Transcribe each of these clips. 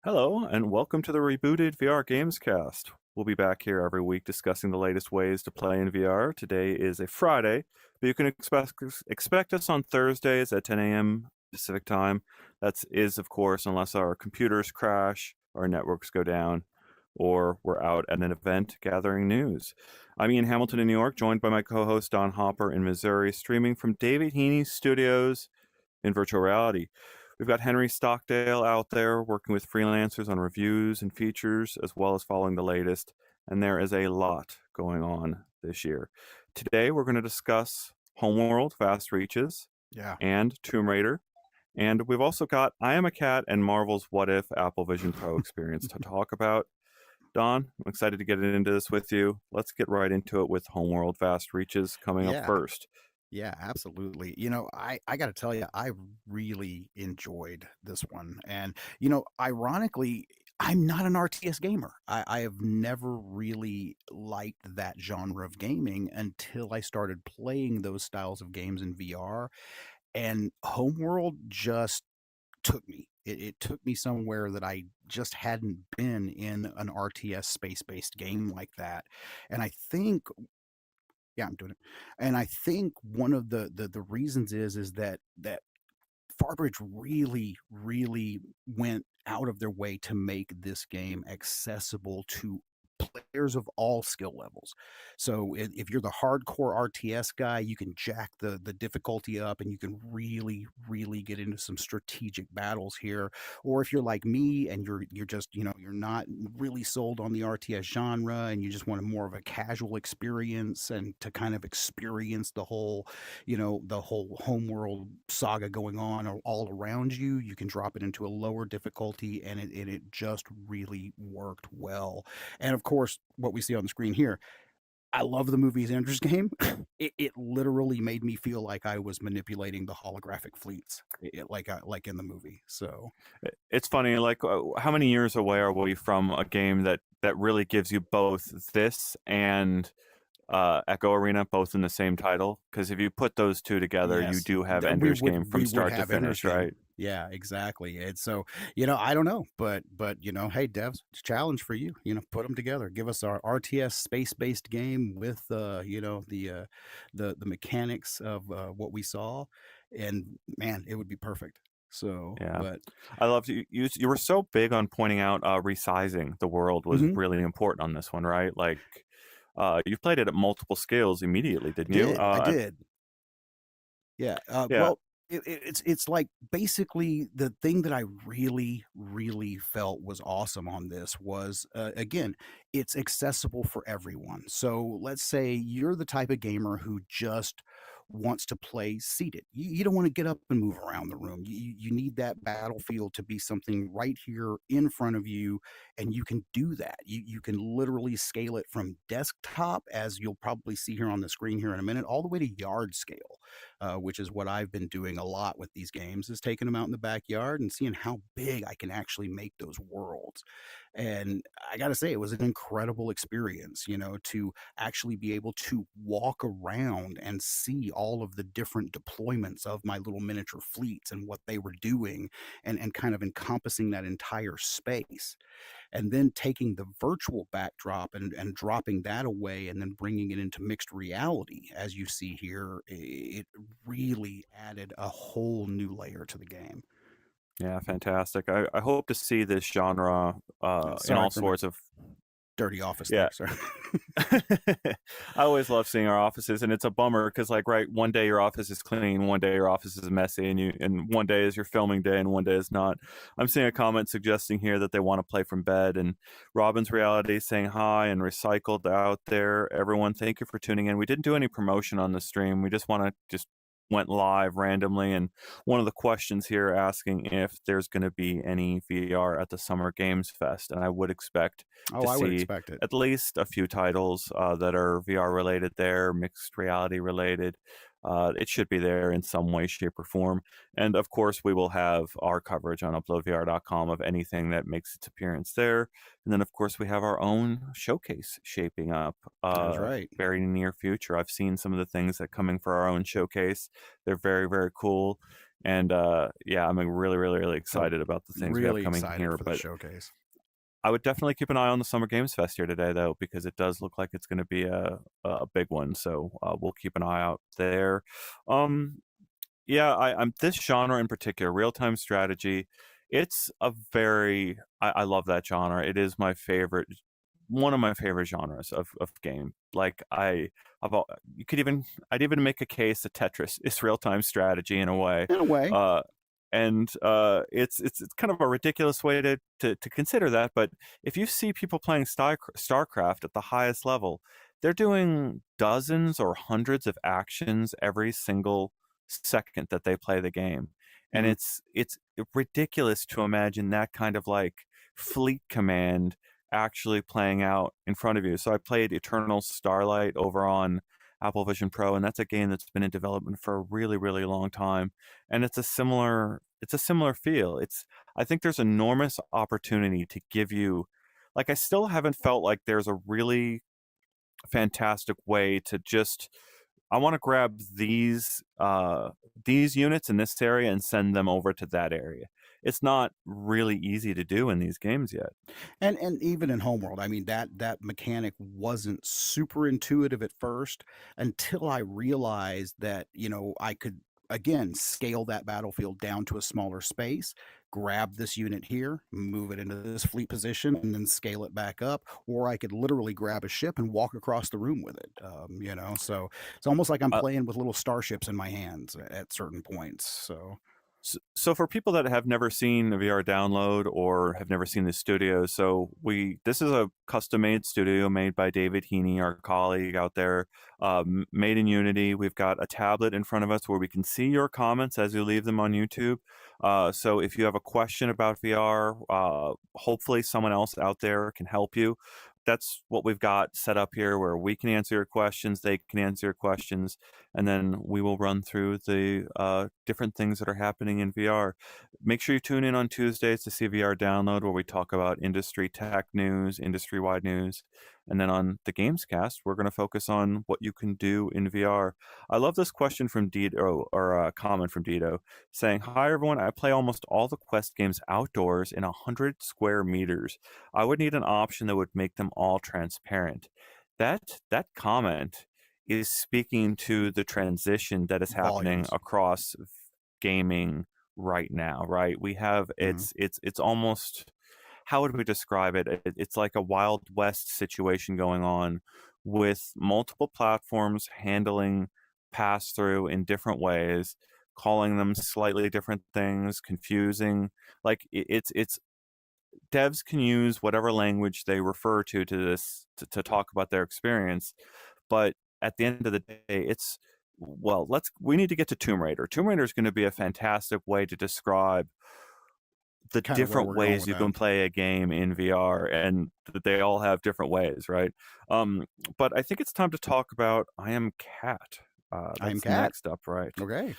Hello, and welcome to the rebooted VR Gamescast. We'll be back here every week discussing the latest ways to play in VR. Today is a Friday, but you can expect us on Thursdays at 10 a.m. Pacific time. That is, of course, unless our computers crash, our networks go down, or we're out at an event gathering news. I'm Ian Hamilton in New York, joined by my co-host Don Hopper in Missouri, streaming from David Heaney's studios in virtual reality. We've got Henry Stockdale out there working with freelancers on reviews and features, as well as following the latest, and there is a lot going on this year. Today, we're going to discuss Homeworld, Fast Reaches, Yeah. and Tomb Raider. And we've also got I Am a Cat and Marvel's What If Apple Vision Pro experience to talk about. Don, I'm excited to get into this with you. Let's get right into it with Homeworld, Fast Reaches coming up Yeah. first. Yeah, absolutely. I got to tell you, I really enjoyed this one. And, ironically, I'm not an RTS gamer. I have never really liked that genre of gaming until I started playing those styles of games in VR. And Homeworld just took me. It took me somewhere that I just hadn't been in an RTS space-based game like that. And I think Yeah, I'm doing it. And I think one of the reasons is that Farbridge really went out of their way to make this game accessible to players of all skill levels. So if you're the hardcore RTS guy, you can jack the difficulty up and you can really get into some strategic battles here. Or if you're like me and you're just, you're not really sold on the RTS genre and you just want a more of a casual experience and to kind of experience the whole homeworld saga going on all around you, you can drop it into a lower difficulty and it just really worked well. And of course, what we see on the screen here, I love the movie's Ender's Game. It literally made me feel like I was manipulating the holographic fleets, like in the movie. So It's funny, like how many years away are we from a game that really gives you both this and Echo Arena both in the same title? Because if you put those two together, you yes, do have we Ender's would Game from we would start to have Ender's finish, Game. right? Yeah, exactly. And so, I don't know, but hey, devs, it's a challenge for you. Put them together. Give us our RTS space-based game with the mechanics of what we saw, and man, it would be perfect. So, Yeah, but I loved you were so big on pointing out resizing the world was mhm, really important on this one, right? Like you played it at multiple scales immediately, I didn't you? did, I did. Yeah, Yeah, well, it's like basically the thing that I really felt was awesome on this was, again, it's accessible for everyone. So let's say you're the type of gamer who just wants to play seated. You don't want to get up and move around the room. You need that battlefield to be something right here in front of you, and you can do that. You can literally scale it from desktop, as you'll probably see here on the screen here in a minute, all the way to yard scale, which is what I've been doing a lot with these games, is taking them out in the backyard and seeing how big I can actually make those worlds. And I got to say, it was an incredible experience, to actually be able to walk around and see all of the different deployments of my little miniature fleets and what they were doing and kind of encompassing that entire space, and then taking the virtual backdrop and dropping that away and then bringing it into mixed reality as you see here, it really added a whole new layer to the game. yeah, fantastic. I hope to see this genre in Sorry all for my sorts of dirty office yeah. there, sir. I always love seeing our offices, and it's a bummer because, like, right, one day your office is clean, one day your office is messy, and one day is your filming day, and one day is not. I'm seeing a comment suggesting here that they want to play from bed, and Robin's Reality saying hi and recycled out there. Everyone, thank you for tuning in. We didn't do any promotion on the stream. We just went live randomly, and one of the questions here asking if there's going to be any VR at the Summer Games Fest, and I would expect Oh, to I would see expect it. at least a few titles that are VR related there, mixed reality related. It should be there in some way, shape, or form. And of course, we will have our coverage on UploadVR.com of anything that makes its appearance there. And then, of course, we have our own showcase shaping up That's right. very near future. I've seen some of the things that coming for our own showcase. They're very, very cool. And yeah, I'm really, really, really So excited about the things we have really coming excited here. for the But showcase. I would definitely keep an eye on the Summer Games Fest here today, though, because it does look like it's going to be a big one. So we'll keep an eye out there. Um, yeah, I'm this genre in particular, real time strategy. It's a very I love that genre. It is my favorite, one of my favorite genres of game. Like I've al- you could even I'd even make a case that Tetris is real time strategy in a way. In a way. Uh, and it's kind of a ridiculous way to consider that, but if you see people playing StarCraft at the highest level, they're doing dozens or hundreds of actions every single second that they play the game. And Mhm. it's ridiculous to imagine that kind of like fleet command actually playing out in front of you. So I played Eternal Starlight over on Apple Vision Pro, and that's a game that's been in development for a really, really long time. And it's a similar feel. It's I think there's enormous opportunity to give you like I still haven't felt like there's a really fantastic way to just I want to grab these units in this area and send them over to that area. It's not really easy to do in these games yet. And even in Homeworld, I mean, that mechanic wasn't super intuitive at first until I realized that, I could, again, scale that battlefield down to a smaller space, grab this unit here, move it into this fleet position, and then scale it back up, or I could literally grab a ship and walk across the room with it, So it's almost like I'm Uh, playing with little starships in my hands at certain points, so So for people that have never seen a VR download or have never seen the studio, so this is a custom made studio made by David Heaney, our colleague out there, made in Unity. We've got a tablet in front of us where we can see your comments as you leave them on YouTube. So if you have a question about VR, hopefully someone else out there can help you. That's what we've got set up here where we can answer your questions, they can answer your questions, and then we will run through the different things that are happening in VR. Make sure you tune in on Tuesdays to see VR Download, where we talk about industry tech news, industry wide news. And then on the Gamescast, we're going to focus on what you can do in VR. I love this question from Dito, or a comment from Dito, saying, "Hi everyone, I play almost all the Quest games outdoors in 100 square meters. I would need an option that would make them all transparent." That comment is speaking to the transition that is happening volumes. across gaming right now, right? We have Mhm. it's almost how would we describe it? It's like a Wild West situation going on with multiple platforms handling pass through in different ways, calling them slightly different things, confusing. Like it's devs can use whatever language they refer to this to talk about their experience, but at the end of the day, it's well, we need to get to Tomb Raider. Tomb Raider is going to be a fantastic way to describe the Kinda where different we're going ways with you that. can play a game in VR, and that they all have different ways, right? But I think it's time to talk about I Am Cat. I am That's cat. next up, right? Okay.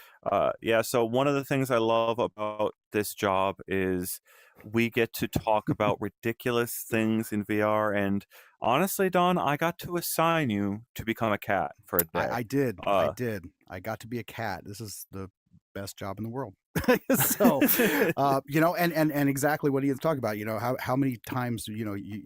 Yeah, so one of the things I love about this job is we get to talk about ridiculous things in VR. And honestly, Don, I got to assign you to become a cat for a day. I did. I Uh, did. I got to be a cat. This is the best job in the world. So, and exactly what Ian's talking about. How many times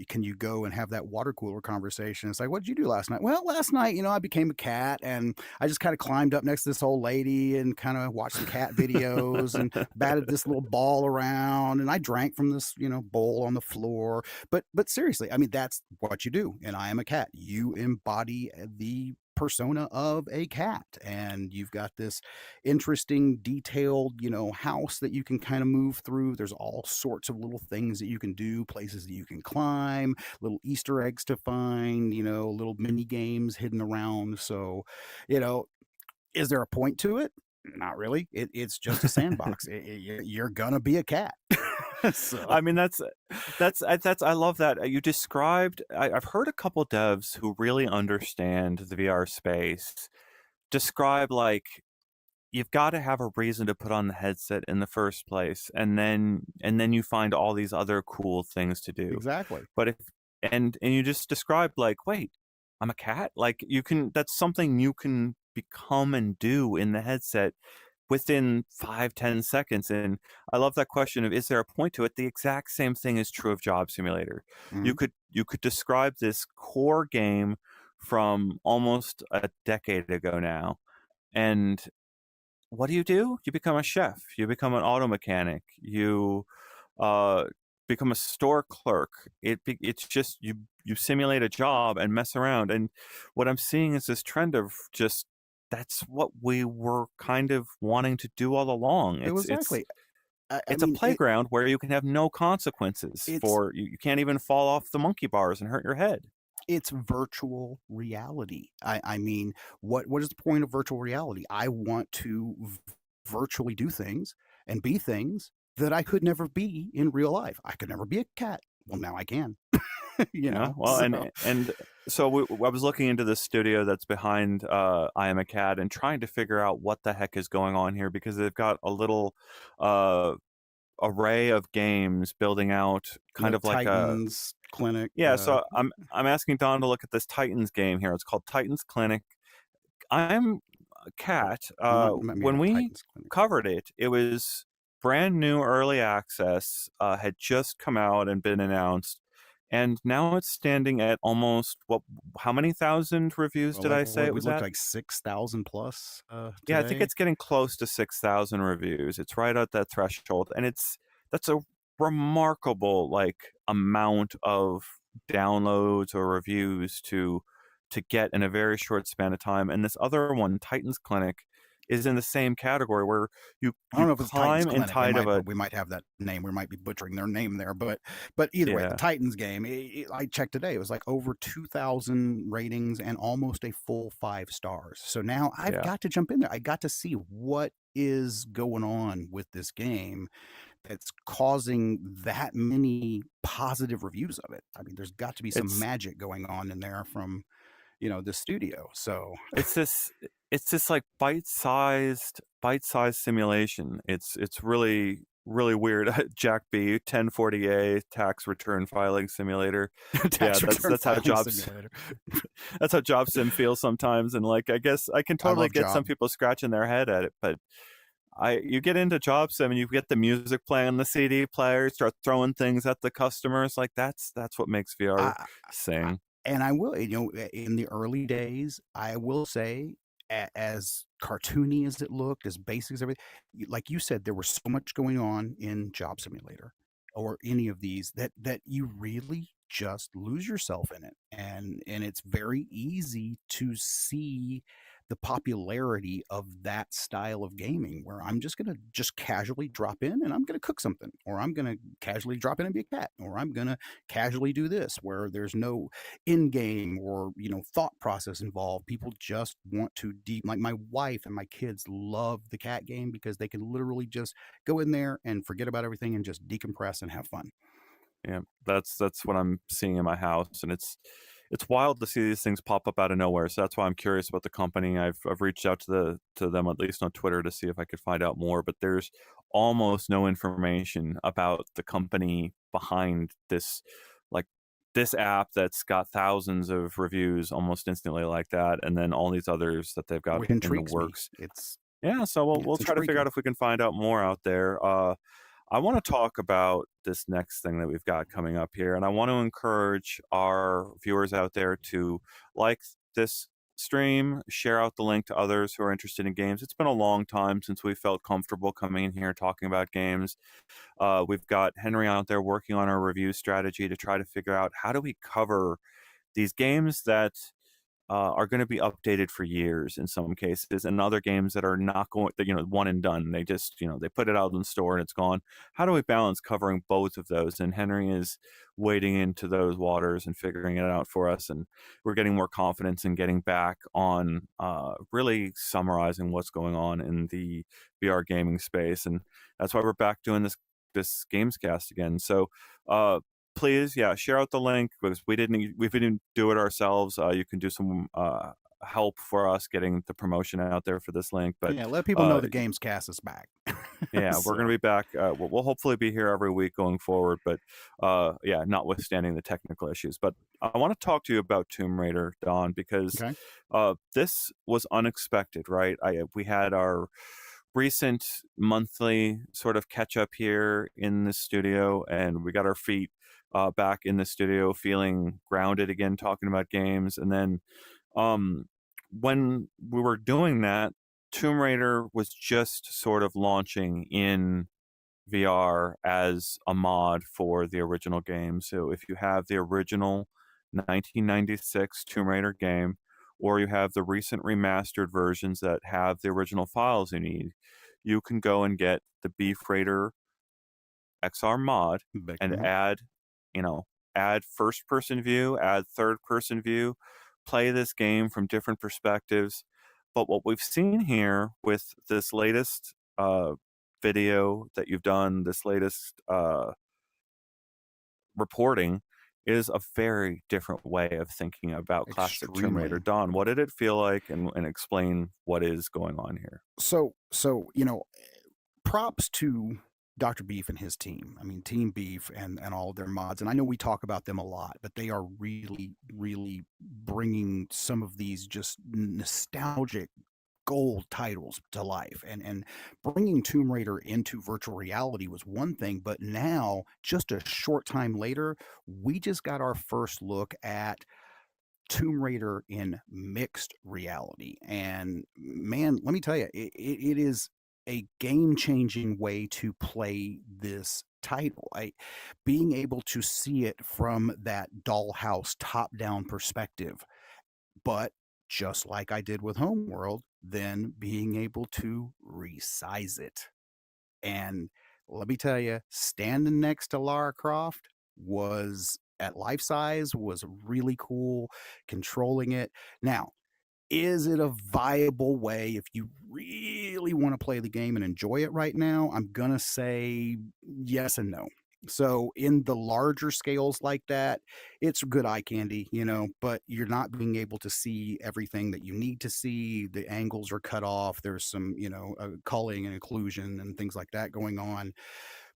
can you go and have that water cooler conversation? It's like, what did you do last night? Well, last night, I became a cat and I just kind of climbed up next to this old lady and kind of watched some cat videos and batted this little ball around and I drank from this bowl on the floor. But seriously, I mean that's what you do. And I am a cat. You embody the persona of a cat and you've got this interesting detailed house that you can kind of move through. There's all sorts of little things that you can do, places that you can climb, little Easter eggs to find, little mini games hidden around. So you know is there a point to it? Not really. It's just a sandbox. You're gonna be a cat. So I mean, that's I love that you described. I've heard a couple devs who really understand the VR space describe like you've got to have a reason to put on the headset in the first place, and then you find all these other cool things to do. exactly. But if and you just described like, wait, I'm a cat? Like you can that's something you can become and do in the headset within 5-10 seconds. And I love that question of, is there a point to it? The exact same thing is true of Job Simulator. Mhm. You could describe this core game from almost a decade ago now, and what do? You become a chef, you become an auto mechanic, you uh, become a store clerk. It's just you simulate a job and mess around. And what I'm seeing is this trend of just, that's what we were kind of wanting to do all along. Exactly. I It's a mean, playground where you can have no consequences it's for you. You can't even fall off the monkey bars and hurt your head. it's virtual reality. I mean, what is the point of virtual reality? I want to virtually do things and be things that I could never be in real life. I could never be a cat. Well, now I can. You Yeah, know, well, so and so I was looking into the studio that's behind I Am a Cat and trying to figure out what the heck is going on here, because they've got a little uh, array of games building out kind the of like a, Titans Clinic. yeah. So I'm asking Don to look at this Titans game here. It's called Titans Clinic. I'm a Cat. Maybe When not we Titans Clinic. covered it, it was brand new early access, had just come out and been announced, and now it's standing at almost, what? How many thousand reviews Well, did like I say it we was looked at? like 6,000 plus Yeah, I think today. it's getting close to 6,000 reviews. It's right at that threshold, and that's a remarkable like amount of downloads or reviews to get in a very short span of time. And this other one, Titans Clinic, is in the same category where I don't you know if it's Titans climb Clinic. They inside of might, a, we might have that name. We might be butchering their name there, but either way, the yeah, Titans game. I checked today. It was like over 2,000 ratings and almost a full 5 stars. So now I've yeah. got to jump in there. I got to see what is going on with this game that's causing that many positive reviews of it. I mean, there's got to be some It's magic going on in there from the studio. So it's this it's this like bite-sized simulation. It's really weird. Jack B 1040A tax return filing simulator. Yeah, tax return that's how filing jobs simulator. that's how job sim feels sometimes. And like, I guess I can I totally love get some Job. people scratching their head at it, but you get into job sim and you get the music playing on the CD player, start throwing things at the customers. Like, that's what makes VR I, I sing. and I will, in the early days, I will say, as cartoony as it looked, as basic as everything, like you said, there was so much going on in Job Simulator or any of these that you really just lose yourself in it, and it's very easy to see the popularity of that style of gaming where I'm just gonna just casually drop in and I'm gonna cook something, or I'm gonna casually drop in and be a cat, or I'm gonna casually do this where there's no in game or thought process involved. People just want to deep, like my wife and my kids love the cat game because they can literally just go in there and forget about everything and just decompress and have fun. Yeah, that's what I'm seeing in my house, and it's wild to see these things pop up out of nowhere. So that's why I'm curious about the company. I've reached out to them, at least on Twitter, to see if I could find out more. But there's almost no information about the company behind this, like this app that's got thousands of reviews almost instantly like that, and then all these others that they've got Which in the intrigues me. works. It's Yeah, so we'll it's try to figure out intriguing. if we can find out more out there. I want to talk about this next thing that we've got coming up here, and I want to encourage our viewers out there to like this stream, share out the link to others who are interested in games. It's been a long time since we felt comfortable coming in here talking about games. We've got Henry out there working on our review strategy to try to figure out how do we cover these games that are going to be updated for years in some cases, and other games that are not going, one and done. They just, they put it out in the store and it's gone. How do we balance covering both of those? And Henry is wading into those waters and figuring it out for us. And we're getting more confidence in getting back on really summarizing what's going on in the VR gaming space. And that's why we're back doing this Gamescast again. So, please, yeah, share out the link, because we didn't do it ourselves. You can do some help for us getting the promotion out there for this link. But Yeah, let people know uh, the Gamescast is back. yeah, we're going to So be back. We'll hopefully be here every week going forward. But yeah, notwithstanding the technical issues. But I want to talk to you about Tomb Raider, Don, because okay. this was unexpected, right? We had our recent monthly sort of catch up here in the studio, and we got our feet back in the studio, feeling grounded again, talking about games. And then um, when we were doing that, Tomb Raider was just sort of launching in VR as a mod for the original game. So if you have the original 1996 Tomb Raider game, or you have the recent remastered versions that have the original files you need, you can go and get the Beef Raider XR mod Big and fan. add, you know, add first person view, add third person view, play this game from different perspectives. But what we've seen here with this latest video that you've done, this latest reporting, is a very different way of thinking about classic Tomb Raider. Extremely. Don, what did it feel like, and explain what is going on here? So props to Dr. Beef and his team. I mean, Team Beef and all of their mods. And I know we talk about them a lot, but they are really, really bringing some of these just nostalgic gold titles to life. And bringing Tomb Raider into virtual reality was one thing, but now, just a short time later, we just got our first look at Tomb Raider in mixed reality. And man, let me tell you, it is a game changing way to play this title. Being able to see it from that dollhouse top down perspective, but just like I did with Homeworld, then being able to resize it. And let me tell you, standing next to Lara Croft was at life size was really cool. Controlling it. Now, is it a viable way if you really want to play the game and enjoy it right now? I'm going to say yes and no. So in the larger scales like that, it's good eye candy, but you're not being able to see everything that you need to see. The angles are cut off. There's some, culling and occlusion and things like that going on.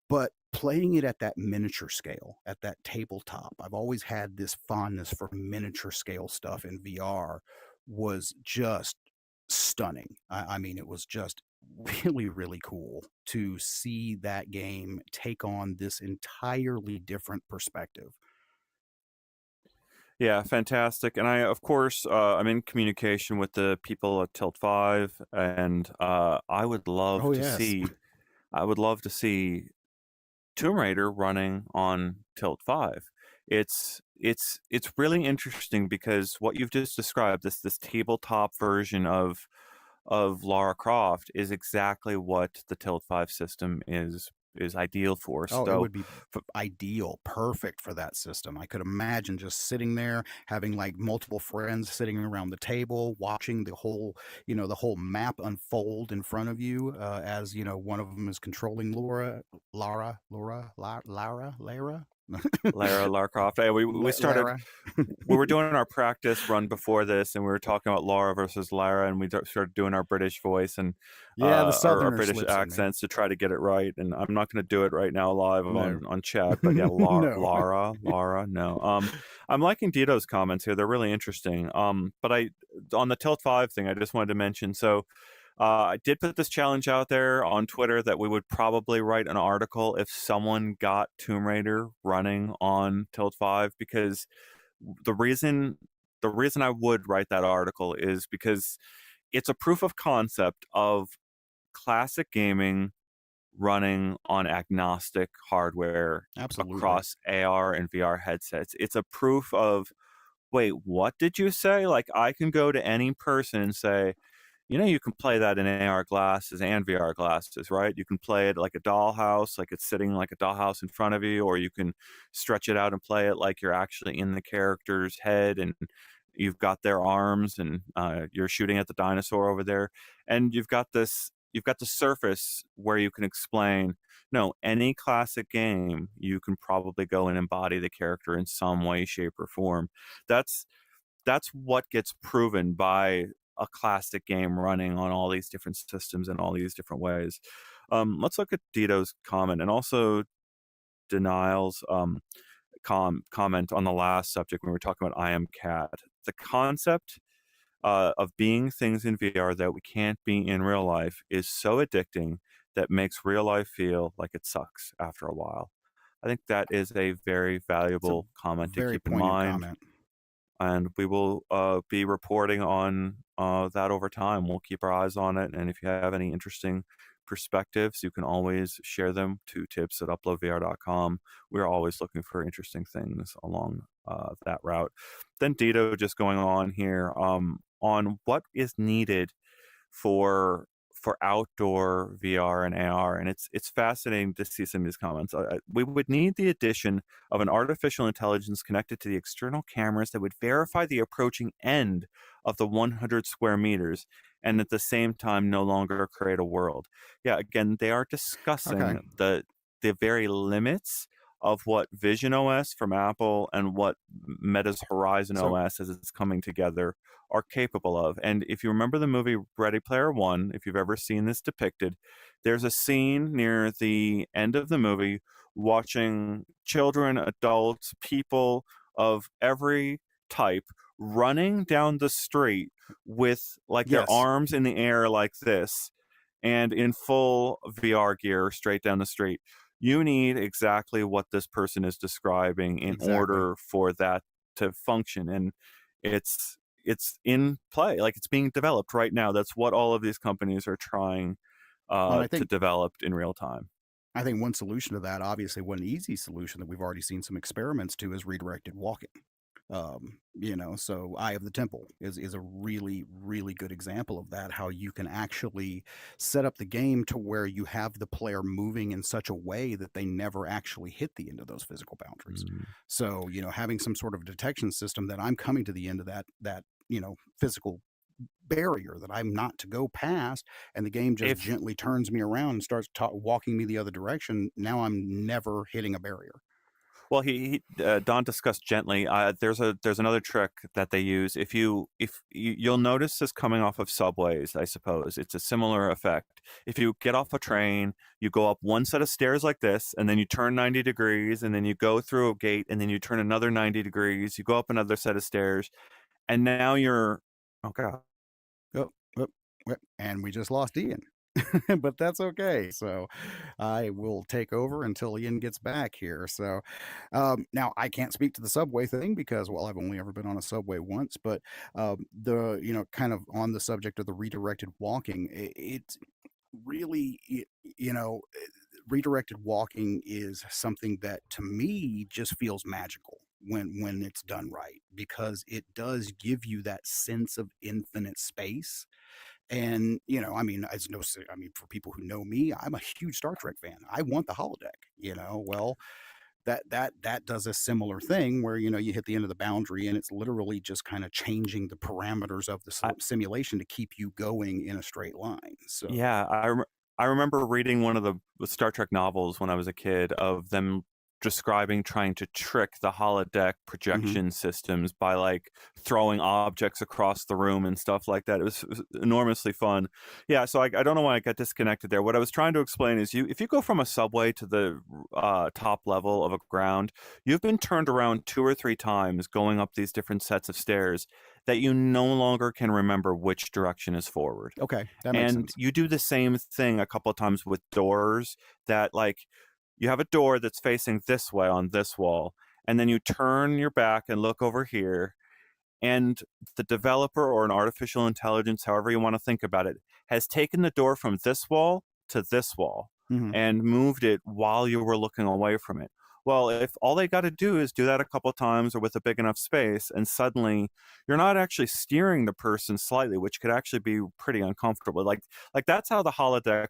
But playing it at that miniature scale, at that tabletop, I've always had this fondness for miniature scale stuff in VR, was just stunning. I mean, it was just really, really cool to see that game take on this entirely different perspective. Yeah, fantastic. And I, of course, I'm in communication with the people at Tilt 5, and I would love Oh, to yes. see, I would love to see Tomb Raider running on Tilt 5. It's really interesting because what you've just described, this tabletop version of Lara Croft, is exactly what the Tilt 5 system is ideal for. Oh, it So would be ideal, perfect for that system. I could imagine just sitting there, having like multiple friends sitting around the table, watching the whole map unfold in front of you, as one of them is controlling Lara. Lara Croft. We started. Lara. We were doing our practice run before this, and we were talking about Laura versus Lara, and we started doing our British voice and Yeah, the our Southerner British slips in me. accents to try to get it right. And I'm not going to do it right now live No. on chat, but yeah, No. Lara, no. I'm liking Dito's comments here; they're really interesting. But on the Tilt 5 thing, I just wanted to mention. So I did put this challenge out there on Twitter that we would probably write an article if someone got Tomb Raider running on Tilt 5, because the reason the reason I would write that article is because it's a proof of concept of classic gaming running on agnostic hardware Absolutely. across AR and VR headsets. It's a proof of, wait, what did you say? Like, I can go to any person and say, you can play that in AR glasses and VR glasses, right? You can play it like a dollhouse, like it's sitting like a dollhouse in front of you, or you can stretch it out and play it like you're actually in the character's head and you've got their arms, and you're shooting at the dinosaur over there. And you've got the surface where you can explain, no, any classic game, you can probably go and embody the character in some way, shape, or form. That's that's what gets proven by a classic game running on all these different systems in all these different ways. Let's look at Dito's comment, and also Denial's comment on the last subject when we were talking about I Am Cat. The concept of being things in VR that we can't be in real life is so addicting that makes real life feel like it sucks after a while. I think that is a very It's a valuable comment to very keep in poignant mind, comment. and we will be reporting on that over time. We'll keep our eyes on it, and if you have any interesting perspectives, you can always share them to tips at uploadvr.com. We're always looking for interesting things along that route. Then Dito just going on here on what is needed for outdoor VR and AR, and it's fascinating to see some of these comments. We would need the addition of an artificial intelligence connected to the external cameras that would verify the approaching end of the 100 square meters, and at the same time no longer create a world. Yeah, again, they are Okay. discussing the very limits of what Vision OS from Apple and what Meta's Horizon So OS as it's coming together are capable of. And if you remember the movie Ready Player One, if you've ever seen this depicted, there's a scene near the end of the movie watching children, adults, people of every type running down the street with like their yes, arms in the air like this and in full VR gear straight down the street. You need exactly what this person is describing in exactly. order for that to function. And it's in play, like it's being developed right now. That's what all of these companies are trying Well, and to develop in real time. I think one solution to that, obviously, one easy solution that we've already seen some experiments to is redirected walking. So Eye of the Temple is a really, really good example of that, how you can actually set up the game to where you have the player moving in such a way that they never actually hit the end of those physical boundaries. Mm. So, having some sort of detection system that I'm coming to the end of that physical barrier that I'm not to go past, and the game just If gently turns me around and starts walking me the other direction. Now I'm never hitting a barrier. Well, Don discussed gently. There's another trick that they use. You'll notice this coming off of subways, I suppose it's a similar effect. If you get off a train, you go up one set of stairs like this, and then you turn 90 degrees, and then you go through a gate, and then you turn another 90 degrees. You go up another set of stairs, and now you're oh god. Oh, oh, and we just lost Ian. But that's okay. So I will take over until Ian gets back here. So now I can't speak to the subway thing because, well, I've only ever been on a subway once. But kind of on the subject of the redirected walking, it's really, redirected walking is something that to me just feels magical when it's done right, because it does give you that sense of infinite space. And, I mean, it's no se I mean, for people who know me, I'm a huge Star Trek fan. I want the holodeck. Well, that does a ssimilar thing where, you hit the end of the boundary and it's literally just kinda changing the parameters of the simulation to keep you going in a straight line. So Yeah, I remember reading one of the Star Trek novels when I was a kid of them describing trying to trick the holodeck mhm. projection systems by like throwing objects across the room and stuff like that. It was enormously fun. Yeah, so I don't know why I got disconnected there. What I was trying to explain is if you go from a subway to the top level of a ground, you've been turned around two or three times going up these different sets of stairs that you no longer can remember which direction is forward. Okay, that makes And sense. you do the same thing a couple of times with doors that like you have a door that's facing this way on this wall, and then you turn your back and look over here, and the developer or an artificial intelligence, however you want to think about it, has taken the door from this wall to this wall Mhm. and moved it while you were looking away from it. Well, if all they got to do is do that a couple times or with a big enough space, and suddenly you're not actually steering the person slightly, which could actually be pretty uncomfortable. Like that's how the holodeck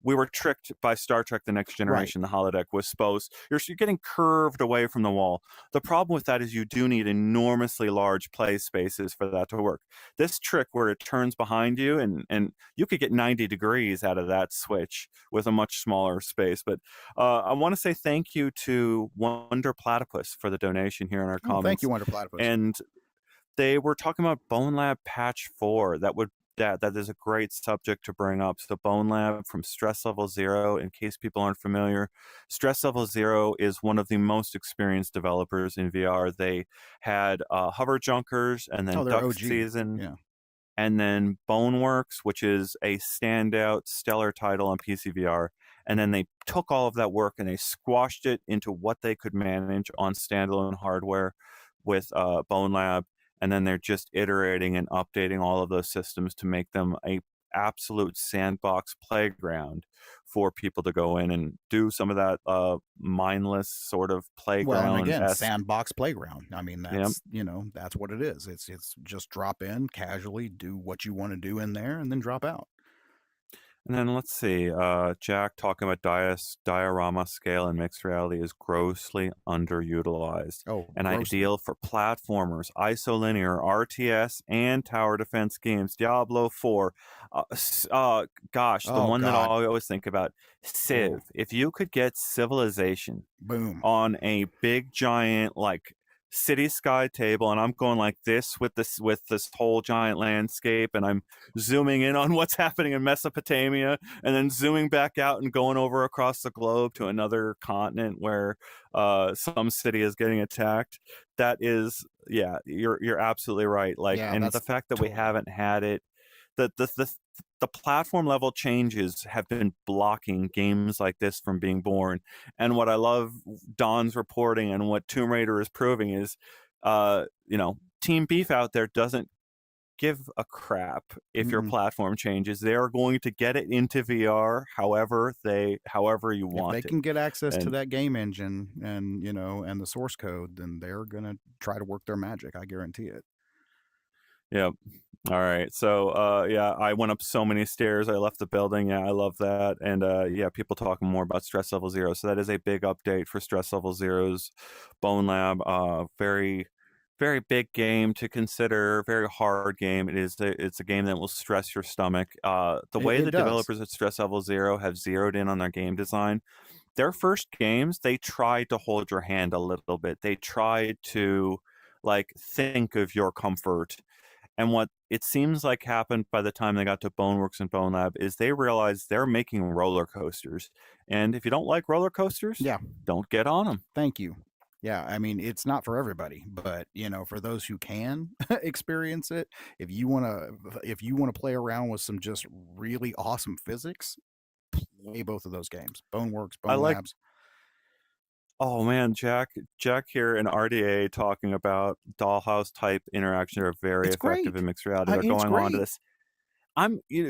we were tricked by Star Trek: The Next Right. Generation. The holodeck was supposed you're getting curved away from the wall. The problem with that is you do need enormously large play spaces for that to work. This trick where it turns behind you and you could get 90 degrees out of that switch with a much smaller space. But I want to say thank you to Wonder Platypus for the donation here in our Oh, thank you, comments. Wonder Platypus. And they were talking about Bone Lab Patch 4. That is a great subject to bring up. So Bone Lab from Stress Level Zero, in case people aren't familiar, Stress Level Zero is one of the most experienced developers in VR. They had Hover Junkers and Oh, then they're Duck OG. Season. Yeah. and then Boneworks, which is a standout stellar title on PCVR. And then they took all of that work and they squashed it into what they could manage on standalone hardware with Bone Lab. And then they're just iterating and updating all of those systems to make them a absolute sandbox playground for people to go in and do some of that mindless sort of Well, and again, playground-esque. sandbox playground. I mean, Yeah. that's, that's what it is. It's just drop in, casually do what you want to do in there, and then drop out. And then let's see, Jack talking about diorama scale and mixed reality is grossly underutilized Oh, and grossly. ideal for platformers, isolinear, RTS, and tower defense games. Diablo 4, gosh, the Oh one that I God. always think about, Oh, Civ. If you could get Civilization boom. on a big giant like city sky table, and I'm going like this with this whole giant landscape, and I'm zooming in on what's happening in Mesopotamia and then zooming back out and going over across the globe to another continent where some city is getting attacked. That is, yeah, you're absolutely right. Like, Yeah, and the that's fact that we totally. haven't had it, the platform level changes have been blocking games like this from being born. And what I love Don's reporting and what Tomb Raider is proving is, Team Beef out there doesn't give a crap if your Mm-mm. platform changes. They are going to get it into VR however you If they want it. can get access to And that game engine and and the source code, then they're gonna try to work their magic. I guarantee it. yeah. All right. So yeah, I went up so many stairs. I left the building. Yeah, I love that. And yeah, people talking more about Stress Level Zero. So that is a big update for Stress Level Zero's Bone Lab. Very, very big game to consider. Very hard game. It's a game that will stress your stomach. The way It the does. developers at Stress Level Zero have zeroed in on their game design. Their first games, they tried to hold your hand a little bit. They tried to like think of your comfort, and what it seems like happened by the time they got to Boneworks and Bone Lab is they realized they're making roller coasters. And if you don't like roller coasters, Yeah. don't get on them. Thank you. Yeah, I mean, it's not for everybody, but for those who can experience it, if you want to play around with some just really awesome physics, play both of those games. Boneworks, I Bone like, Labs. oh man, Jack here in RDA talking about dollhouse type interactions are very It's effective great. in mixed reality. They're It's going on to great. this.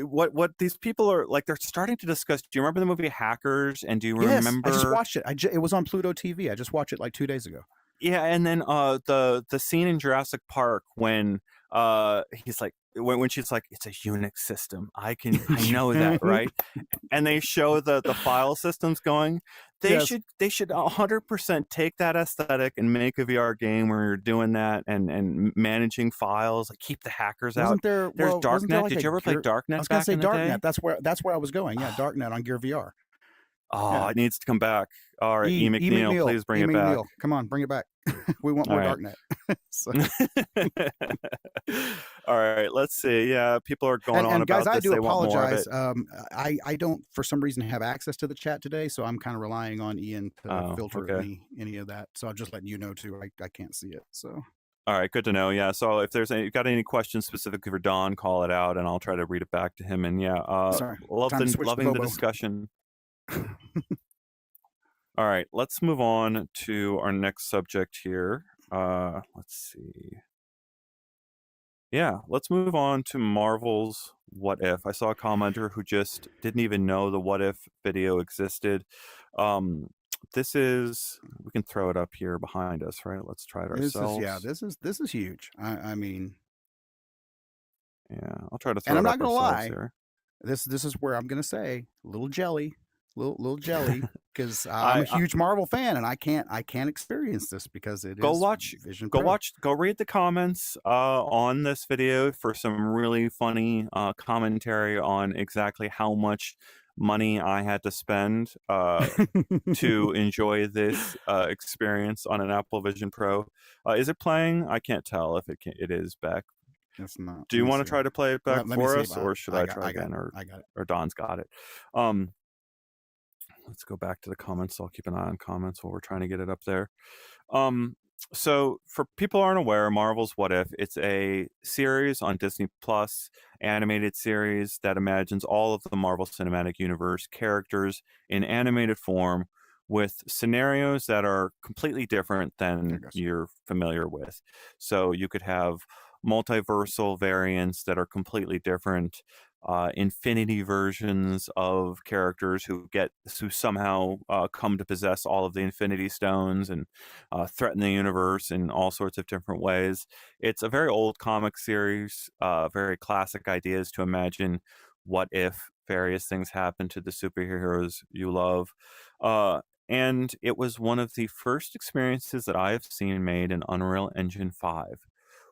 What these people are like, they're starting to discuss. Do you remember the movie Hackers? And do you Yes, I just remember? watched it. It was on Pluto TV. I just watched it like 2 days ago. Yeah, and then the scene in Jurassic Park when he's like when she's like, it's a Unix system. I know that, right? And they show the file systems going. Yes. They should 100% take that aesthetic and make a VR game where you're doing that and managing files, like keep the hackers out. Wasn't there? There's Well, wasn't there Darknet. like Did a you ever play Gear? I was Darknet gonna back say in the day? Darknet. That's where I was going. Yeah, Darknet on Gear VR. Oh, Yeah. it needs to come back. All right, E. E McNeil, McNeil. please bring E it back. McNeil. Come on, bring it back. We want All more right. Darknet. So. All right, let's see. Yeah, people are going on And guys, about I this. do They want more of apologize. it. I don't for some reason have access to the chat today, so I'm kind of relying on Ian to Oh, filter okay. any of that. So I'm just letting you know too. I can't see it. So All right, good to know. Yeah, so if there's got any questions specifically for Don, call it out, and I'll try to read it back to him. And yeah, sorry. Time to switch to loving the Bobo. discussion. All right, let's move on to our next subject here. Let's see. Yeah, let's move on to Marvel's What If. I saw a commenter who just didn't even know the What If video existed. This is, we can throw it up here behind us, right? Let's try it ourselves. This is huge. I mean, Yeah, I'll try to and throw I'm it not up gonna ourselves lie. here. This is where I'm gonna say little jelly, little jelly, because I'm I a huge Marvel fan and I can't experience this because it go is watch Vision Pro. go read the comments on this video for some really funny commentary on exactly how much money I had to spend to enjoy this experience on an Apple Vision Pro. Is it playing? I can't tell if it is back. It's not. Do Let you me want to see. try to play it back Let me for see. us, or should I try again, I got it. or Don's got it? Let's go back to the comments. I'll keep an eye on comments while we're trying to get it up there. So, for people who aren't aware, Marvel's What If, it's a series on Disney Plus, animated series that imagines all of the Marvel Cinematic Universe characters in animated form with scenarios that are completely different I than guess. you're familiar with. So, you could have multiversal variants that are completely different. Infinity versions of characters who somehow come to possess all of the Infinity Stones and threaten the universe in all sorts of different ways. It's a very old comic series, very classic ideas to imagine what if various things happen to the superheroes you love. Uh, and it was one of the first experiences that I have seen made in Unreal Engine 5,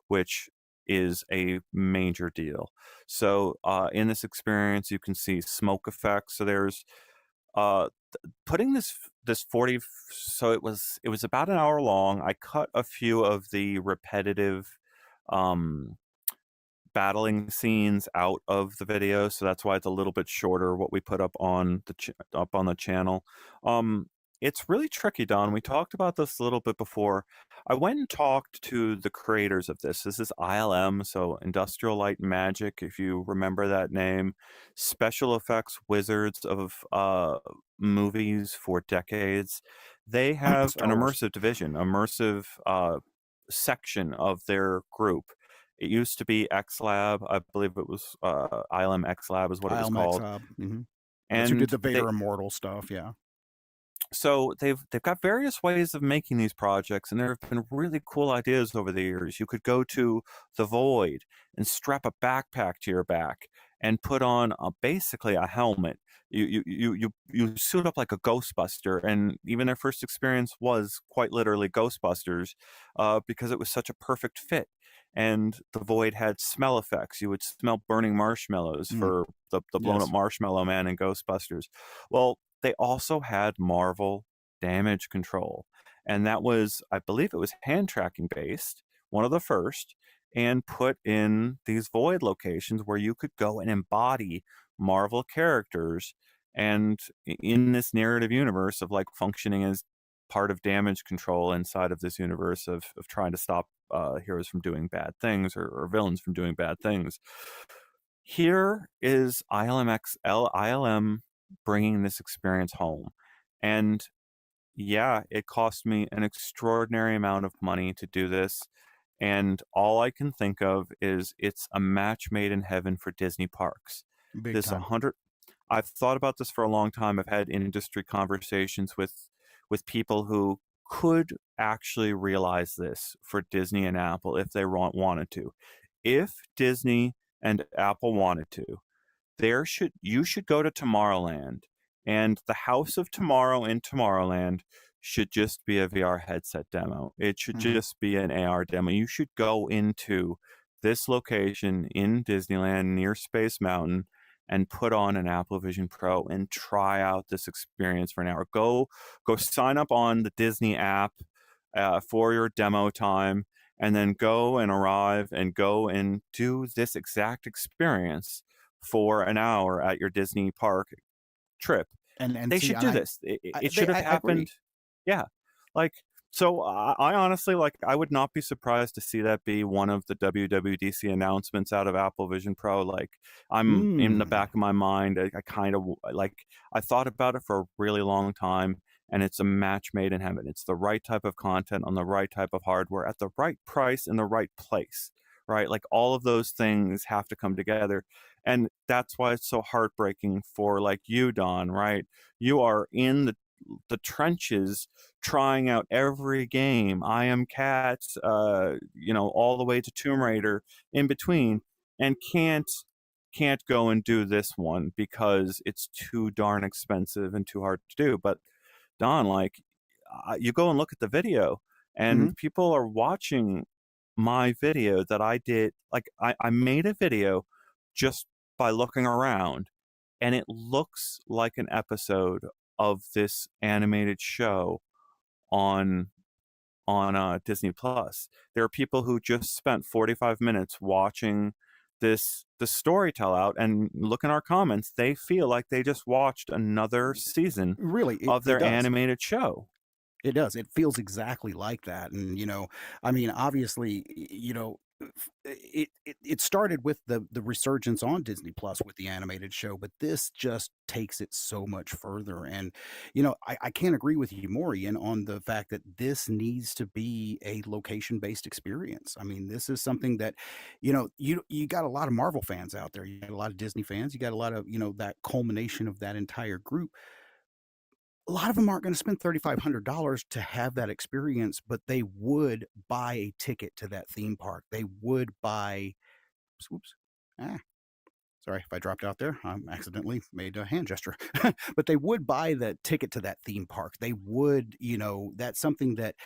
which is a major deal. So, in this experience, you can see smoke effects. So there's uh, putting this 40, so it was about an hour long. I cut a few of the repetitive um battling scenes out of the video, so that's why it's a little bit shorter what we put up on the channel. Um, it's really tricky, Don. We talked about this a little bit before. I went and talked to the creators of this. This is ILM, so Industrial Light and Magic, if you remember that name. Special effects wizards of movies for decades. They have an Star Wars. immersive division, immersive section of their group. It used to be X Lab. I believe it was ILM X Lab is what it was ILMX called. Hub. That's who did And the Vader Immortal stuff. Yeah. so they've got various ways of making these projects, and there have been really cool ideas over the years. You could go to the Void and strap a backpack to your back and put on basically a helmet. You suit up like a Ghostbuster, and even their first experience was quite literally Ghostbusters, because it was such a perfect fit. And the Void had smell effects. You would smell burning marshmallows Mm, for the blown up yes. marshmallow man in Ghostbusters. Well, they also had Marvel damage control. And that was, I believe it was hand tracking based, one of the first, and put in these void locations where you could go and embody Marvel characters and in this narrative universe of like functioning as part of damage control inside of this universe of trying to stop heroes from doing bad things or villains from doing bad things. Here is ILM bringing this experience home. And yeah, it cost me an extraordinary amount of money to do this. And all I can think of is it's a match made in heaven for Disney parks. Big This time. 100 I've thought about this for a long time. I've had industry conversations with people who could actually realize this for Disney and Apple if they wanted to. If Disney and Apple wanted to, you should go to Tomorrowland, and the House of Tomorrow in Tomorrowland should just be a VR headset demo. It should Hmm. just be an AR demo. You should go into this location in Disneyland near Space Mountain and put on an Apple Vision Pro and try out this experience for an hour. Go sign up on the Disney app for your demo time, and then go and arrive and go and do this exact experience for an hour at your Disney park trip. And They see, should and do this. It should have I happened. agree. Yeah. Like, so I honestly, like, I would not be surprised to see that be one of the WWDC announcements out of Apple Vision Pro. Like, I'm in the Mm, back of my mind. I kind of like, I thought about it for a really long time, and it's a match made in heaven. It's the right type of content on the right type of hardware at the right price in the right place, right? Like, all of those things have to come together. And that's why it's so heartbreaking for like you, Don, right? You are in the trenches trying out every game. I am Cats, all the way to Tomb Raider in between, and can't go and do this one because it's too darn expensive and too hard to do. But Don, like, you go and look at the video, hmm. and people are watching my video that I did. Like, I made a video just by looking around, and it looks like an episode of this animated show on Disney Plus. There are people who just spent 45 minutes watching the story tell out, and look in our comments. They feel like they just watched another season Really, of it their does. animated show. It does. It feels exactly like that. And, I mean, obviously, it started with the resurgence on Disney Plus with the animated show, but this just takes it so much further. And, I can't agree with you more, Ian, on the fact that this needs to be a location-based experience. I mean, this is something that, you got a lot of Marvel fans out there. You got a lot of Disney fans. You got a lot of, that culmination of that entire group. A lot of them aren't gonna spend $3,500 to have that experience, but they would buy a ticket to that theme park. They would buy whoops, ah, sorry if I dropped out there. I accidentally made a hand gesture. But they would buy the ticket to that theme park. They would, that's something that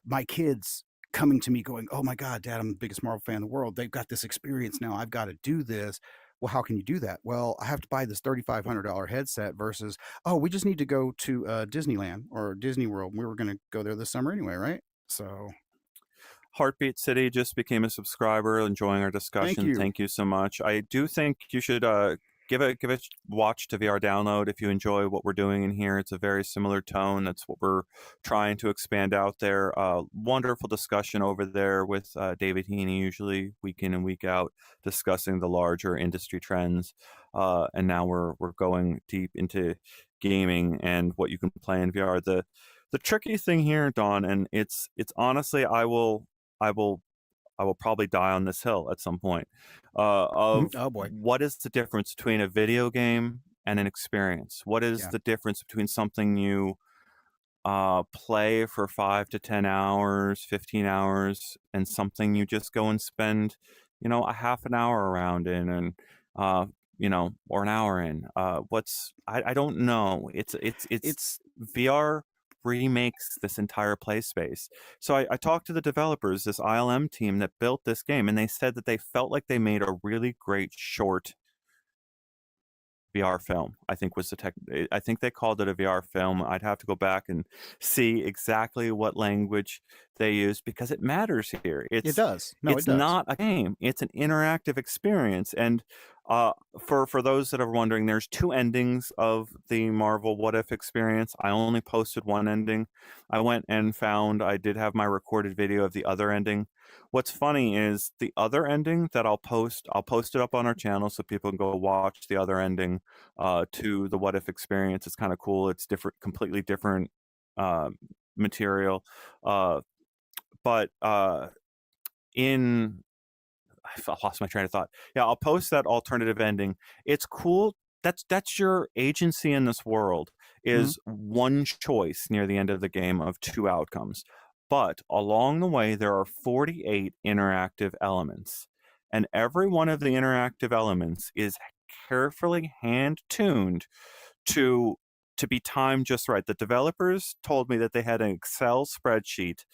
my kids coming to me going, "Oh my god, dad, I'm the biggest Marvel fan in the world. They've got this experience now. I've gotta do this." Well, how can you do that? Well, I have to buy this $3,500 headset versus, "Oh, we just need to go to, Disneyland or Disney World. We were gonna go there this summer anyway, right?" So, Heartbeat City just became a subscriber, enjoying our thank discussion. you. Thank you so much. I do think you should give a watch to VR download if you enjoy what we're doing in here. It's a very similar tone. That's what we're trying to expand out there. Wonderful discussion over there with David Heaney, usually week in and week out, discussing the larger industry trends. And now we're going deep into gaming and what you can play in VR. The tricky thing here, Don, and it's honestly, I will I will probably die on this hill at some point. Mhm. Of Oh boy. what is the difference between a video game and an experience? What is Yeah. the difference between something you play for 5 to 10 hours, 15 hours, and something you just go and spend, a half an hour around in, and uh, or an hour in? I don't know. It's It's VR remakes this entire play space. So I talked to the developers, this ILM team that built this game, and they said that they felt like they made a really great short VR film. I think was the tech. I think they called it a VR film. I'd have to go back and see exactly what language they used because it matters here. it It's does. No, it it's does. not a game. It's an interactive experience. And for those that are wondering, there's two endings of the Marvel What If experience. I only posted one ending. I went and found I did have my recorded video of the other ending. What's funny is the other ending that I'll post it up on our channel so people can go watch the other ending to the What If experience. It's kind of cool. It's different, completely different uh, material. Uh, but in I lost my train of thought. Yeah, I'll post that alternative ending. It's cool. That's your agency in this world Mhm. is one choice near the end of the game of two outcomes. But along the way, there are 48 interactive elements. And every one of the interactive elements is carefully hand tuned to be timed just right. The developers told me that they had an Excel spreadsheet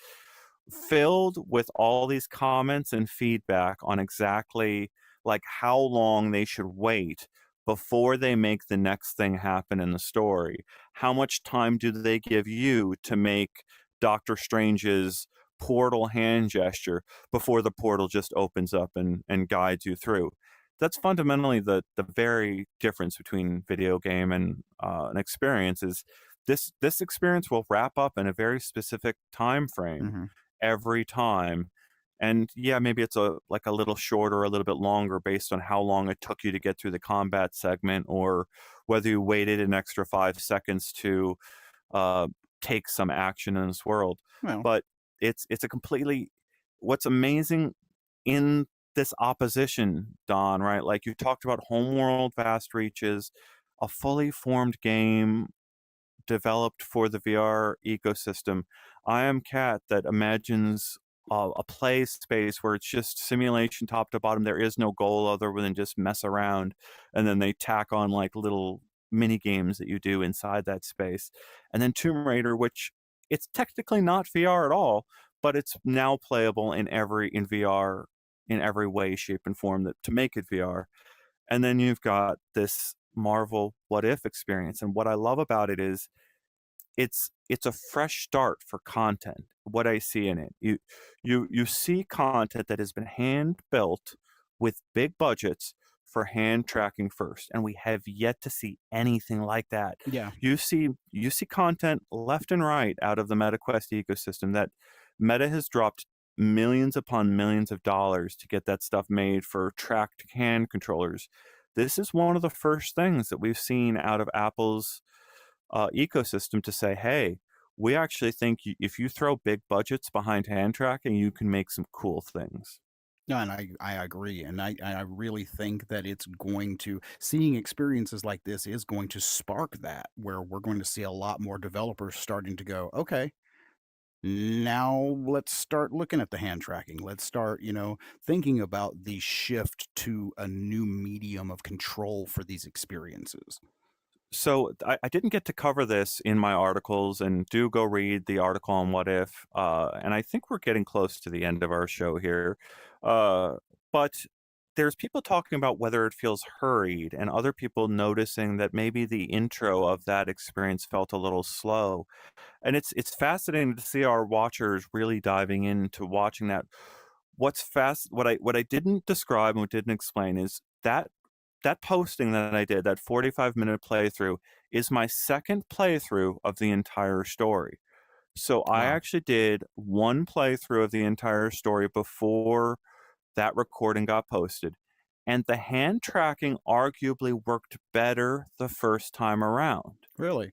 filled with all these comments and feedback on exactly like how long they should wait before they make the next thing happen in the story. How much time do they give you to make Doctor Strange's portal hand gesture before the portal just opens up and guides you through? That's fundamentally the very difference between video game and an experience is this experience will wrap up in a very specific time frame Mhm. every time. And yeah, maybe it's a little shorter, a little bit longer based on how long it took you to get through the combat segment, or whether you waited an extra 5 seconds to uh, take some action in this world. Well, But it's a completely what's amazing in this opposition, Don, right? Like you talked about Homeworld, Vast Reaches, a fully formed game developed for the VR ecosystem. I am Cat that imagines a play space where it's just simulation top to bottom. There is no goal other than just mess around, and then they tack on like little mini games that you do inside that space. And then Tomb Raider, which it's technically not VR at all, but it's now playable in VR in every way, shape, and form that to make it VR. And then you've got this Marvel What If experience. And what I love about it is it's a fresh start for content. What I see in it, you see content that has been hand built with big budgets for hand tracking first, and we have yet to see anything like that. Yeah. You see content left and right out of the MetaQuest ecosystem that Meta has dropped millions upon millions of dollars to get that stuff made for tracked hand controllers. This is one of the first things that we've seen out of Apple's ecosystem to say, hey, we actually think if you throw big budgets behind hand tracking, you can make some cool things. No, and I agree, and I really think that it's going to seeing experiences like this is going to spark that, where we're going to see a lot more developers starting to go, okay, now let's start looking at the hand tracking. Let's start, thinking about the shift to a new medium of control for these experiences. So I didn't get to cover this in my articles, and do go read the article on What If. And I think we're getting close to the end of our show here. Uh, but there's people talking about whether it feels hurried, and other people noticing that maybe the intro of that experience felt a little slow. And it's fascinating to see our watchers really diving into watching that. What I didn't describe and what didn't explain is that posting that I did, that 45-minute playthrough, is my second playthrough of the entire story. So I Wow. actually did one playthrough of the entire story before that recording got posted. And the hand tracking arguably worked better the first time around. Really?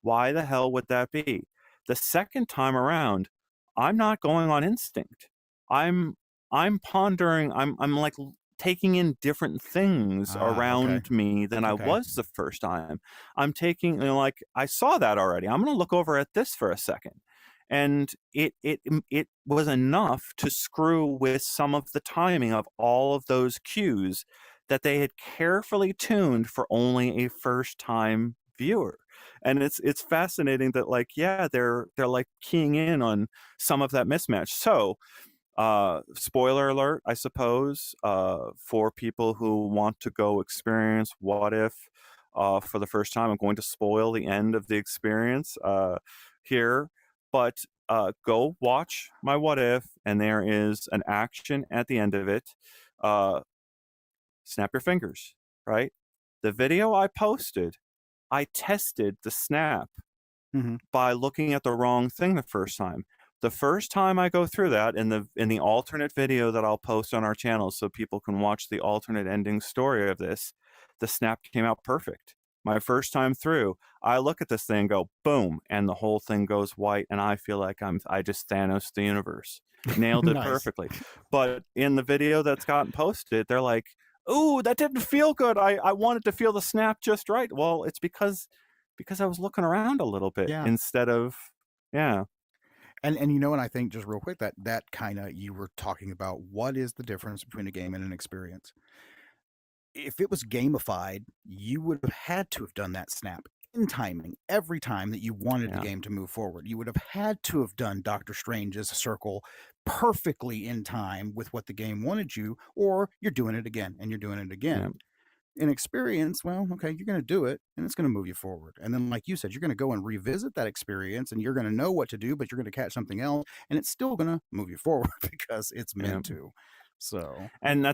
Why the hell would that be? The second time around, I'm not going on instinct. I'm I'm pondering, I'm like taking in different things Ah, okay. around me than I Okay. was the first time. I'm taking, like, I saw that already. I'm going to look over at this for a second. And it was enough to screw with some of the timing of all of those cues that they had carefully tuned for only a first time viewer. And it's fascinating that, like, yeah, they're like keying in on some of that mismatch. So spoiler alert, I suppose, for people who want to go experience What If for the first time. I'm going to spoil the end of the experience here, but go watch my What If, and there is an action at the end of it. uh, Snap your fingers, right? The video I posted, I tested the snap Hmm. by looking at the wrong thing the first time. The first time I go through that in the alternate video that I'll post on our channel so people can watch the alternate ending story of this, the snap came out perfect. My first time through, I look at this thing and go boom, and the whole thing goes white, and I feel like I just Thanos the universe. Nailed it Nice. perfectly. But in the video that's gotten posted, they're like, "Ooh, that didn't feel good. I wanted to feel the snap just right." Well, it's because I was looking around a little bit Yeah. instead of, yeah, And I think just real quick that kind of you were talking about what is the difference between a game and an experience. If it was gamified, you would have had to have done that snap in timing every time that you wanted the yeah, game to move forward. You would have had to have done Doctor Strange's circle perfectly in time with what the game wanted you, or you're doing it again and you're doing it yeah, again. In experience, well, okay, you're going to do it and it's going to move you forward. And then, like you said, you're going to go and revisit that experience and you're going to know what to do, but you're going to catch something else and it's still going to move you forward because it's yeah. meant to. So, And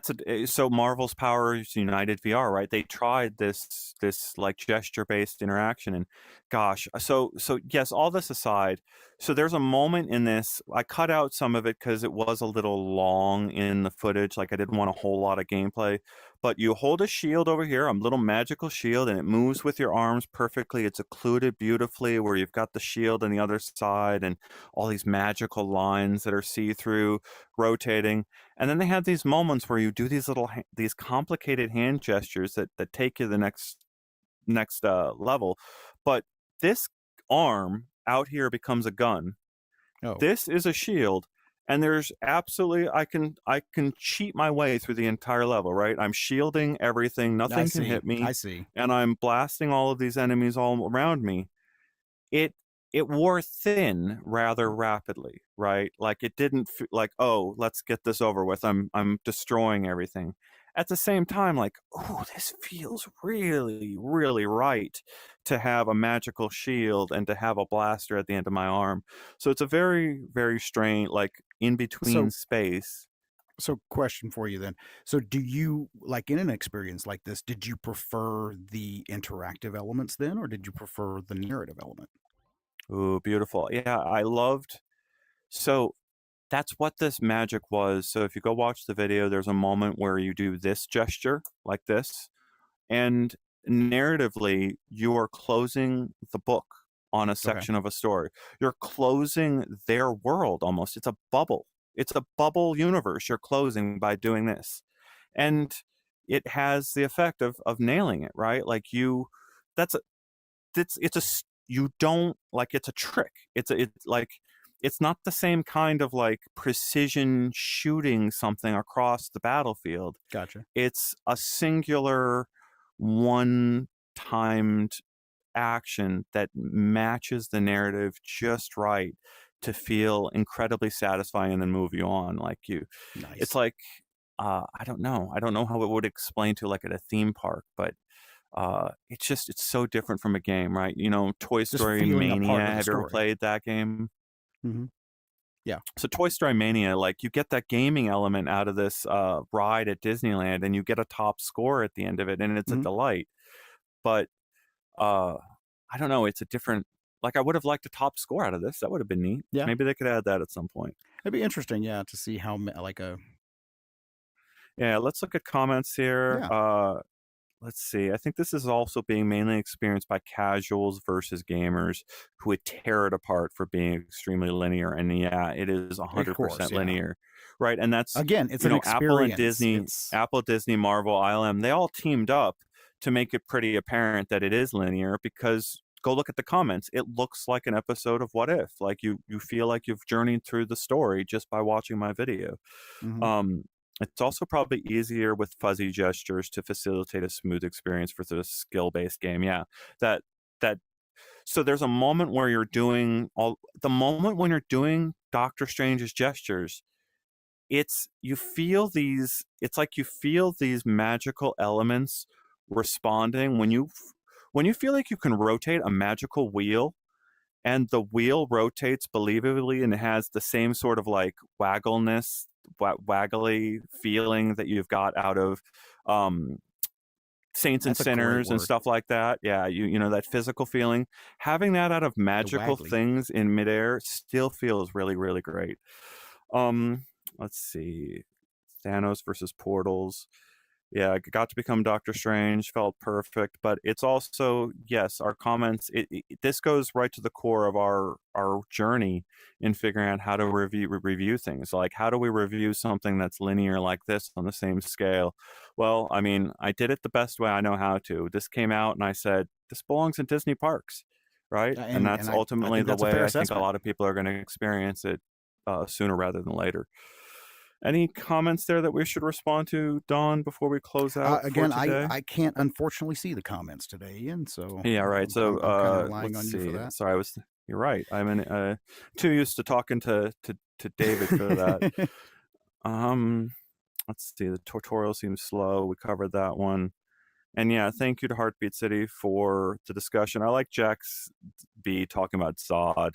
so Marvel's Powers United VR, right? They tried this like gesture-based interaction, and gosh, so yes, all this aside, so there's a moment in this. I cut out some of it because it was a little long in the footage. Like, I didn't want a whole lot of gameplay. But you hold a shield over here, a little magical shield, and it moves with your arms perfectly. It's occluded beautifully, where you've got the shield on the other side, and all these magical lines that are see-through, rotating. And then they have these moments where you do these these complicated hand gestures that take you to the next level. But this arm out here becomes a gun. oh, This is a shield, and there's absolutely, I can cheat my way through the entire level, right? I'm shielding everything, I nothing can see. hit me, I see. and I'm blasting all of these enemies all around me. It it wore thin rather rapidly, right? Like, it didn't like, oh, let's get this over with. I'm destroying everything. At the same time, like, oh, this feels really, really right to have a magical shield and to have a blaster at the end of my arm. So it's a very, very strange, like, in between So, space. So, question for you then. So, do you like in an experience like this? Did you prefer the interactive elements then, or did you prefer the narrative element? Ooh, beautiful. Yeah, I loved. So that's what this magic was. So if you go watch the video, there's a moment where you do this gesture like this, and narratively, you are closing the book on a Okay, section of a story. You're closing their world almost. It's a bubble. It's a bubble universe you're closing by doing this. And it has the effect of nailing it, right? Like you that's you don't like it's a trick. It's like it's not the same kind of like precision shooting something across the battlefield. gotcha. It's a singular one timed action that matches the narrative just right to feel incredibly satisfying and then move you on. Like you it's Nice. like I don't know how it would explain to like at a theme park, but it's so different from a game, right? You know, Toy Just Story feeling a Mania. part of the Have you ever story. played that game? Hmm. Yeah. So Toy Story Mania, like you get that gaming element out of this ride at Disneyland, and you get a top score at the end of it, and it's a Hmm. delight. But uh, I don't know, it's a different. Like I would have liked a top score out of this. That would have been neat. Yeah. Maybe they could add that at some point. It'd be interesting, yeah, to see how like a Yeah, let's look at comments here. yeah. Let's see. I think this is also being mainly experienced by casuals versus gamers who would tear it apart for being extremely linear. And yeah, it is Of course, 100% yeah. linear, right? And that's, Again, it's you an know, experience. It's Apple, Disney, Marvel, ILM, they all teamed up to make it pretty apparent that it is linear because go look at the comments. It looks like an episode of What If. Like you feel like you've journeyed through the story just by watching my video. mhm. Um, it's also probably easier with fuzzy gestures to facilitate a smooth experience for the skill-based game. Yeah, that that. So there's a moment where you're doing all the moment when you're doing Doctor Strange's gestures. It's you feel these. It's like you feel these magical elements responding when you feel like you can rotate a magical wheel and the wheel rotates believably and has the same sort of like waggly feeling that you've got out of um, Saints and That's a great Sinners and word. stuff like that. Yeah, you know that physical feeling. Having that out of The magical waggly. things in midair still feels really, really great. Um, let's see, Thanos versus portals. Yeah, I got to become Doctor Strange, felt perfect, but it's also yes, our comments. This goes right to the core of our journey in figuring out how to review things. Like, how do we review something that's linear like this on the same scale? Well, I mean, I did it the best way I know how to. This came out, and I said this belongs in Disney parks, right? And And that's I ultimately think the that's a fair way I think a assessment. lot of people are going to experience it sooner rather than later. Any comments there that we should respond to, Don, before we close out for Again, today? I can't unfortunately see the comments today, Ian. So Yeah, right. So I'm kind of relying let's on you for see. that. Sorry, you're right. I'm too used to talking to David for that. Um let's see. The tutorial seems slow. We covered that one. And yeah, thank you to Heartbeat City for the discussion. I like Jack's B talking about Zod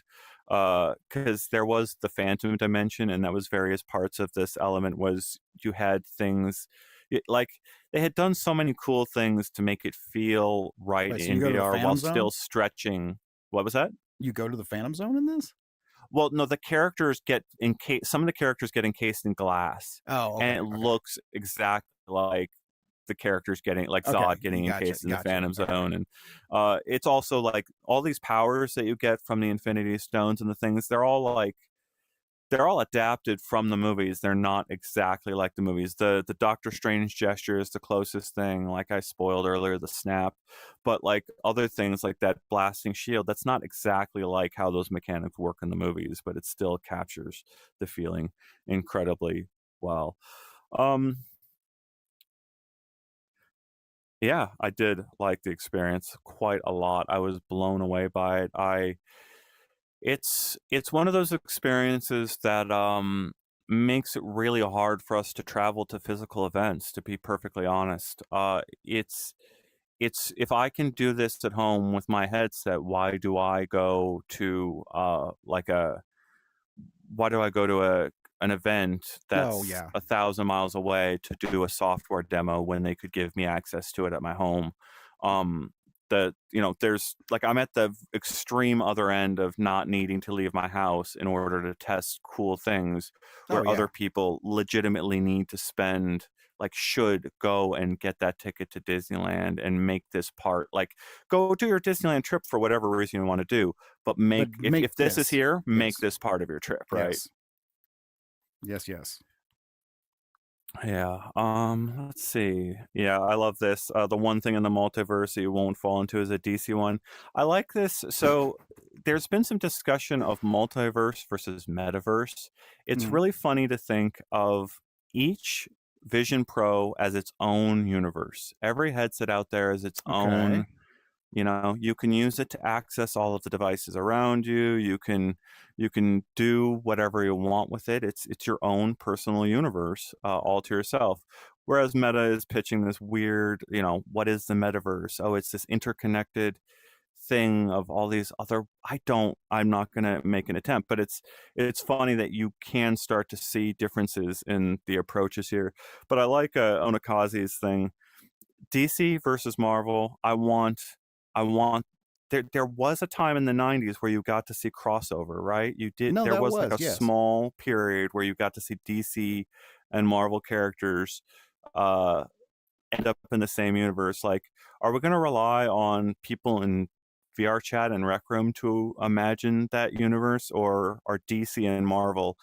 because there was the Phantom Dimension, and that was various parts of this element. Was you had things like they had done so many cool things to make it feel right Wait, so you in go to the VR while Phantom still Zone? stretching. What was that? You go to the Phantom Zone in this? Well, no, the characters get encased. Some of the characters get encased in glass, Oh, and okay, it okay, looks exactly like the characters getting like okay. Zod getting Gotcha, encased in the gotcha. Phantom Okay. Zone, and it's also like all these powers that you get from the Infinity Stones and the things. They're all adapted from the movies. They're not exactly like the movies. The Doctor Strange gesture is the closest thing. Like I spoiled earlier, the snap, but like other things like that blasting shield, that's not exactly like how those mechanics work in the movies, but it still captures the feeling incredibly well. Um, Yeah, I did like the experience quite a lot. I was blown away by it. It's one of those experiences that makes it really hard for us to travel to physical events, to be perfectly honest. It's if I can do this at home with my headset, why do I go to why do I go to an event Oh, that's yeah. 1,000 miles away to do a software demo when they could give me access to it at my home. Um, there's like I'm at the extreme other end of not needing to leave my house in order to test cool things, Oh, where yeah. other people legitimately need to spend like should go and get that ticket to Disneyland and make this part like go do your Disneyland trip for whatever reason you want to do, but But make make if this is this. here, make Yes. this part of your trip, right? Yes. Yes, yes. Yeah. Let's see. Yeah, I love this. The one thing in the multiverse that you won't fall into is a DC one. I like this. So there's been some discussion of multiverse versus metaverse. It's Mhm. really funny to think of each Vision Pro as its own universe. Every headset out there is its Okay. own. You can use it to access all of the devices around you. You can do whatever you want with it. It's your own personal universe, all to yourself. Whereas Meta is pitching this weird, what is the metaverse? Oh, it's this interconnected thing of all these other. I'm not going to make an attempt, but it's funny that you can start to see differences in the approaches here. But I like Onakazi's thing. DC versus Marvel. I want there was a time in the 90s where you got to see crossover, right? No, There that was like was, a yes. small period where you got to see DC and Marvel characters uh end up in the same universe. Like, are we going to rely on people in VR chat and Rec Room to imagine that universe, or are DC and Marvel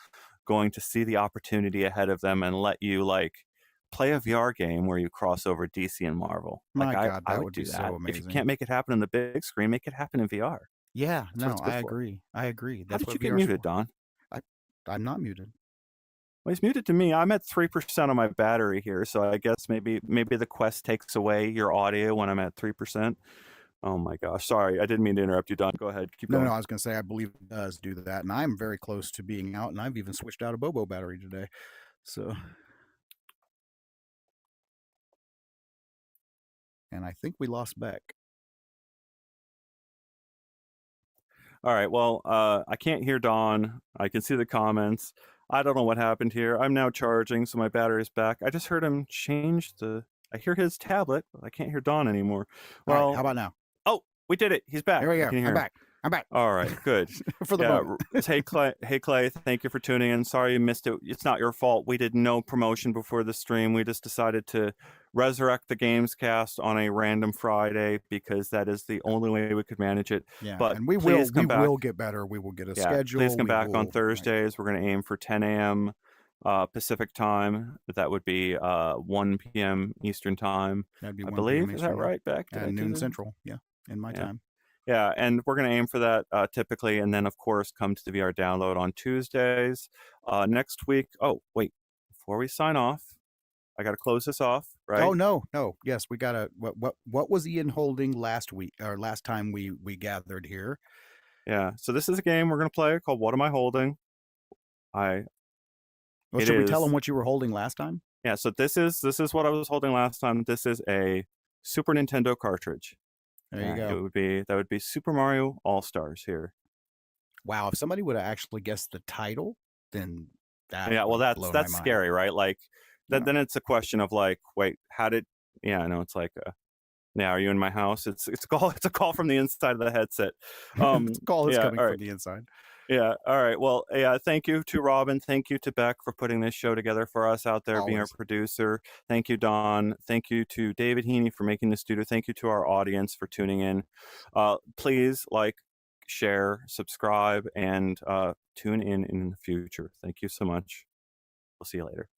going to see the opportunity ahead of them and let you like play a VR game where you cross over DC and Marvel? Like My God, I that would would be do that. so If you amazing. can't make it happen on the big screen, make it happen in VR. Yeah, That's what no, it's good I for. agree. I agree. How That's did you what get VR's muted, for. Don? I I'm not muted. Well, he's muted to me. I'm at 3% on my battery here, so I guess maybe the Quest takes away your audio when I'm at 3%. Oh my gosh. Sorry, I didn't mean to interrupt you, Don. Go ahead. Keep No, going. I was gonna say I believe it does do that, and I'm very close to being out, and I've even switched out a Bobo battery today. So, and I think we lost Beck. All right. Well, I can't hear Don. I can see the comments. I don't know what happened here. I'm now charging, so my battery's back. I just heard him change the. I hear his tablet, but I can't hear Don anymore. All right, how Well, about now? oh, we did it. He's back. There we I go. can I'm hear him. back. I'm back. All right, good. For the Yeah. moment. Hey Clay, thank you for tuning in. Sorry you missed it. It's not your fault. We did no promotion before the stream. We just decided to resurrect the Gamescast on a random Friday because that is the only way we could manage it. Yeah, But and please we come back. will get better. We will get a Yeah, please schedule. come We back on will right. Thursdays. We're going to aim for 10 a.m. Pacific time. That would be 1 p.m. Eastern time, That'd be I 1 p.m. believe. Is that Eastern, yeah. right, Beck? Did I And do noon that? Central, yeah, in my Yeah. time. Yeah, and we're going to aim for that typically, and then of course come to the VR download on Tuesdays. Next week. Oh, wait, before we sign off, I got to close this off, Oh right? no. Yes, we gotta. What was Ian holding last week or last time we gathered here? Yeah. So this is a game we're going to play called What Am I Holding? I. Well, It should we tell him is. what you were holding last time? Yeah. So this is what I was holding last time. This is a Super Nintendo cartridge. There you Yeah, go. that would be Super Mario All Stars here. Wow, if somebody would have actually guessed the title, then that Yeah, well would have blown my that's mind. scary, right? Like Yeah. then it's a question of like, wait, how did yeah, I know it's like now are you in my house? It's a call from the inside of the headset. The call is Yeah, coming all from right. the inside. Yeah, all right. Well, yeah, thank you to Robin. Thank you to Beck for putting this show together for us out there, being our Always. producer. Thank you, Don. Thank you to David Heaney for making this studio. Thank you to our audience for tuning in. Please like, share, subscribe, and tune in the future. Thank you so much. We'll see you later.